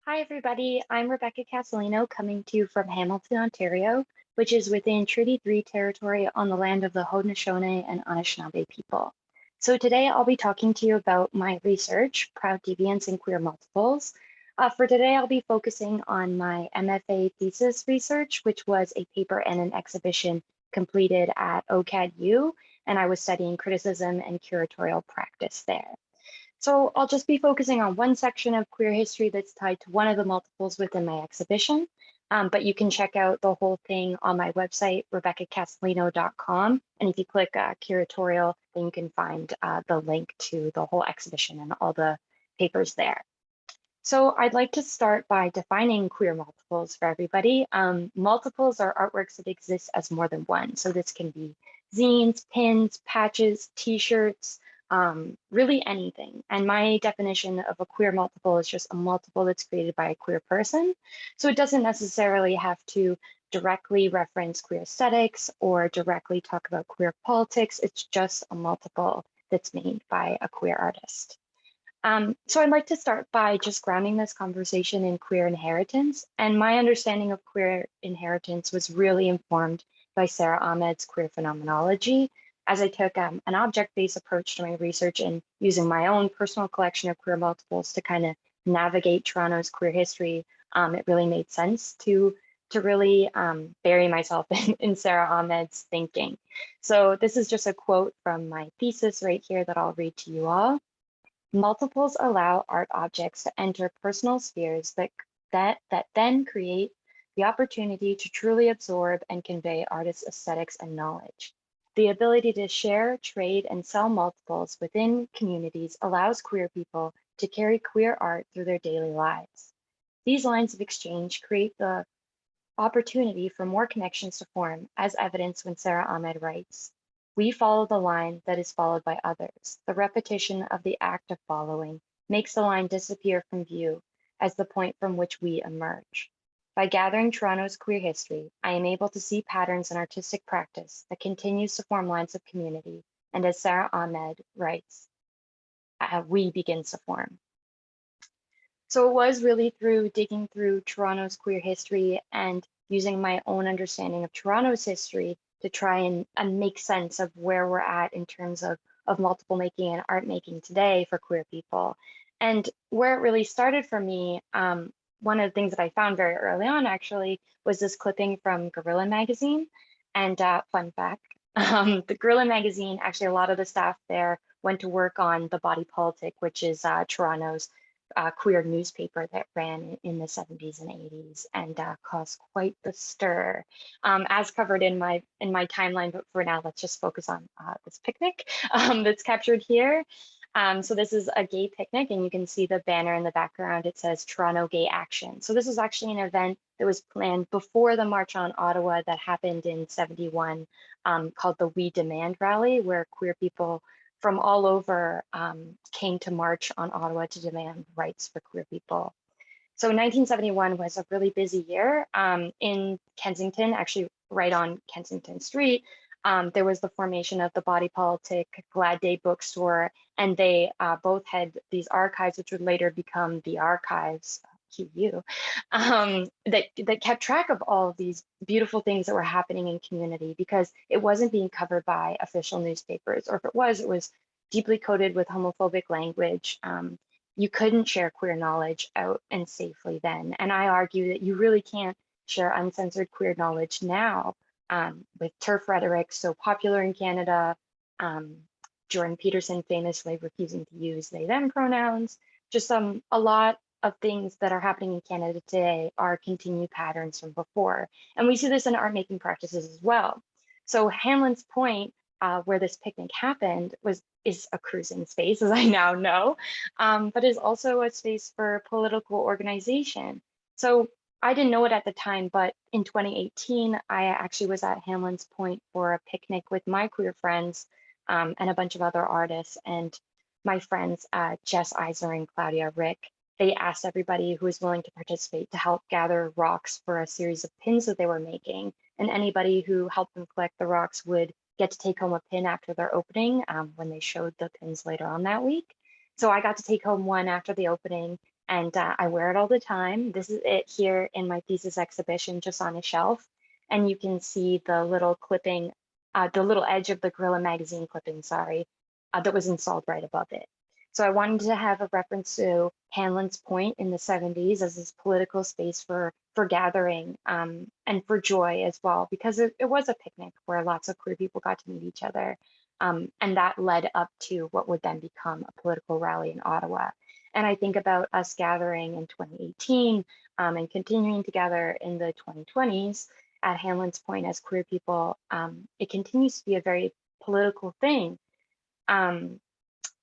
Hi, everybody. I'm Rebecca Casalino coming to you from Hamilton, Ontario, which is within Treaty 3 territory on the land of the Haudenosaunee and Anishinaabe people. So today I'll be talking to you about my research, Proud Deviants and Queer Multiples. For today, I'll be focusing on my MFA thesis research, which was a paper and an exhibition completed at OCAD-U, and I was studying criticism and curatorial practice there. So I'll just be focusing on one section of queer history that's tied to one of the multiples within my exhibition. But you can check out the whole thing on my website, rebeccacasalino.com. And if you click curatorial, then you can find the link to the whole exhibition and all the papers there. So I'd like to start by defining queer multiples for everybody. Multiples are artworks that exist as more than one. So this can be zines, pins, patches, t-shirts, really anything. And my definition of a queer multiple is just a multiple that's created by a queer person. So it doesn't necessarily have to directly reference queer aesthetics or directly talk about queer politics. It's just a multiple that's made by a queer artist. So I'd like to start by just grounding this conversation in queer inheritance. And my understanding of queer inheritance was really informed by Sarah Ahmed's queer phenomenology, as I took an object-based approach to my research and using my own personal collection of queer multiples to kind of navigate Toronto's queer history. It really made sense to really bury myself in Sarah Ahmed's thinking. So this is just a quote from my thesis right here that I'll read to you all. Multiples allow art objects to enter personal spheres that then create the opportunity to truly absorb and convey artists' aesthetics and knowledge. The ability to share, trade, and sell multiples within communities allows queer people to carry queer art through their daily lives. These lines of exchange create the opportunity for more connections to form, as evidenced when Sarah Ahmed writes, "We follow the line that is followed by others. The repetition of the act of following makes the line disappear from view as the point from which we emerge. By gathering Toronto's queer history, I am able to see patterns in artistic practice that continues to form lines of community, and as Sarah Ahmed writes, we begin to form." So it was really through digging through Toronto's queer history and using my own understanding of Toronto's history to try and make sense of where we're at in terms of multiple making and art making today for queer people. And where it really started for me, one of the things that I found very early on actually was this clipping from Guerrilla magazine. And fun fact, the Guerrilla magazine, actually a lot of the staff there went to work on The Body Politic, which is Toronto's queer newspaper that ran in the 70s and 80s and caused quite the stir, as covered in my timeline. But for now, let's just focus on this picnic that's captured here. So this is a gay picnic, and you can see the banner in the background. It says Toronto Gay Action. So this is actually an event that was planned before the March on Ottawa that happened in 71, called the We Demand Rally, where queer people from all over came to march on Ottawa to demand rights for queer people. So 1971 was a really busy year in Kensington, actually right on Kensington Street. There was the formation of the Body Politic Glad Day bookstore, and they both had these archives, which would later become the archives, QU, that kept track of all of these beautiful things that were happening in community, because it wasn't being covered by official newspapers, or if it was deeply coded with homophobic language. You couldn't share queer knowledge out and safely then. And I argue that you really can't share uncensored queer knowledge now, with TERF rhetoric so popular in Canada, Jordan Peterson famously refusing to use they them pronouns. Just a lot of things that are happening in Canada today are continued patterns from before. And we see this in art making practices as well. So Hanlon's Point, where this picnic happened, is a cruising space, as I now know, but is also a space for political organization. So I didn't know it at the time, but in 2018, I actually was at Hanlon's Point for a picnic with my queer friends and a bunch of other artists. And my friends, Jess Eisner and Claudia Rick, they asked everybody who was willing to participate to help gather rocks for a series of pins that they were making. And anybody who helped them collect the rocks would get to take home a pin after their opening, when they showed the pins later on that week. So I got to take home one after the opening, and I wear it all the time. This is it here in my thesis exhibition, just on a shelf. And you can see the little clipping, the little edge of the Gorilla magazine clipping, sorry, that was installed right above it. So I wanted to have a reference to Hanlon's Point in the 70s as this political space for gathering and for joy as well, because it was a picnic where lots of queer people got to meet each other. And that led up to what would then become a political rally in Ottawa. And I think about us gathering in 2018 and continuing together in the 2020s at Hanlon's Point as queer people. It continues to be a very political thing.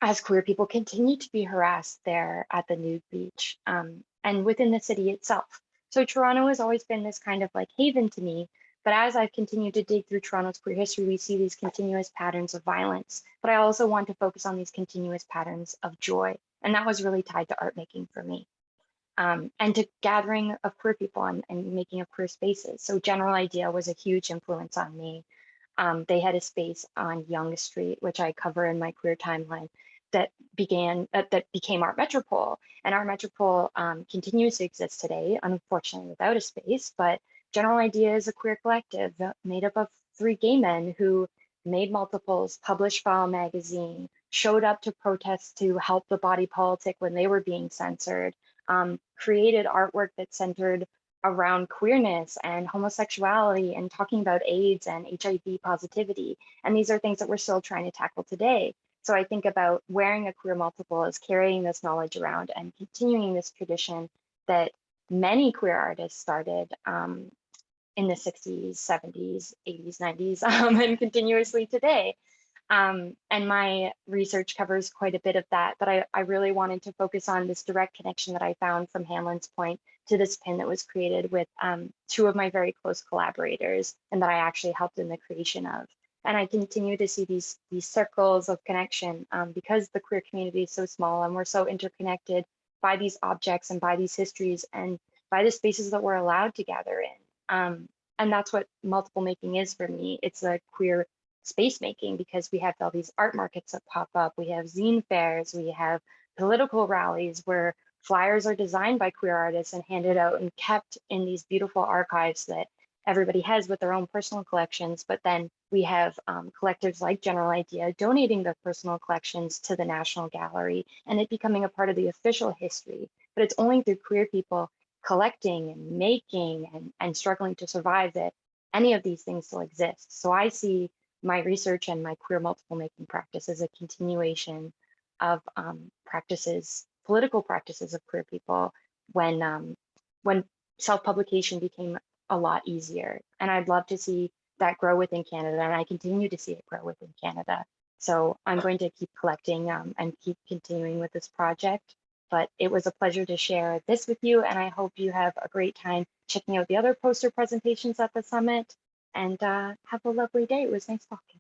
As queer people continue to be harassed there at the nude beach and within the city itself. So Toronto has always been this kind of like haven to me, but as I've continued to dig through Toronto's queer history, we see these continuous patterns of violence, but I also want to focus on these continuous patterns of joy. And that was really tied to art making for me. And to gathering of queer people and making of queer spaces. So General Idea was a huge influence on me. They had a space on Yonge Street, which I cover in my queer timeline, that became Art Metropole. And Art Metropole continues to exist today, unfortunately without a space, but General Idea is a queer collective made up of 3 gay men who made multiples, published File magazine, showed up to protest to help the body politic when they were being censored, created artwork that centered around queerness and homosexuality and talking about AIDS and HIV positivity. And these are things that we're still trying to tackle today. So I think about wearing a queer multiple as carrying this knowledge around and continuing this tradition that many queer artists started in the 60s, 70s, 80s, 90s, and continuously today. And my research covers quite a bit of that, but I really wanted to focus on this direct connection that I found from Hanlon's Point to this pin that was created with 2 of my very close collaborators and that I actually helped in the creation of. And I continue to see these circles of connection because the queer community is so small and we're so interconnected by these objects and by these histories and by the spaces that we're allowed to gather in. And that's what multiple making is for me. It's a queer space making because we have all these art markets that pop up. We have zine fairs, we have political rallies where flyers are designed by queer artists and handed out and kept in these beautiful archives that everybody has with their own personal collections. But then we have collectives like General Idea donating their personal collections to the National Gallery and it becoming a part of the official history. But it's only through queer people collecting and making and struggling to survive that any of these things still exist. So I see my research and my queer multiple making practice as a continuation of practices, political practices of queer people when self-publication became a lot easier. And I'd love to see that grow within Canada, and I continue to see it grow within Canada. So I'm going to keep collecting and keep continuing with this project. But it was a pleasure to share this with you, and I hope you have a great time checking out the other poster presentations at the summit. And have a lovely day. It was nice talking.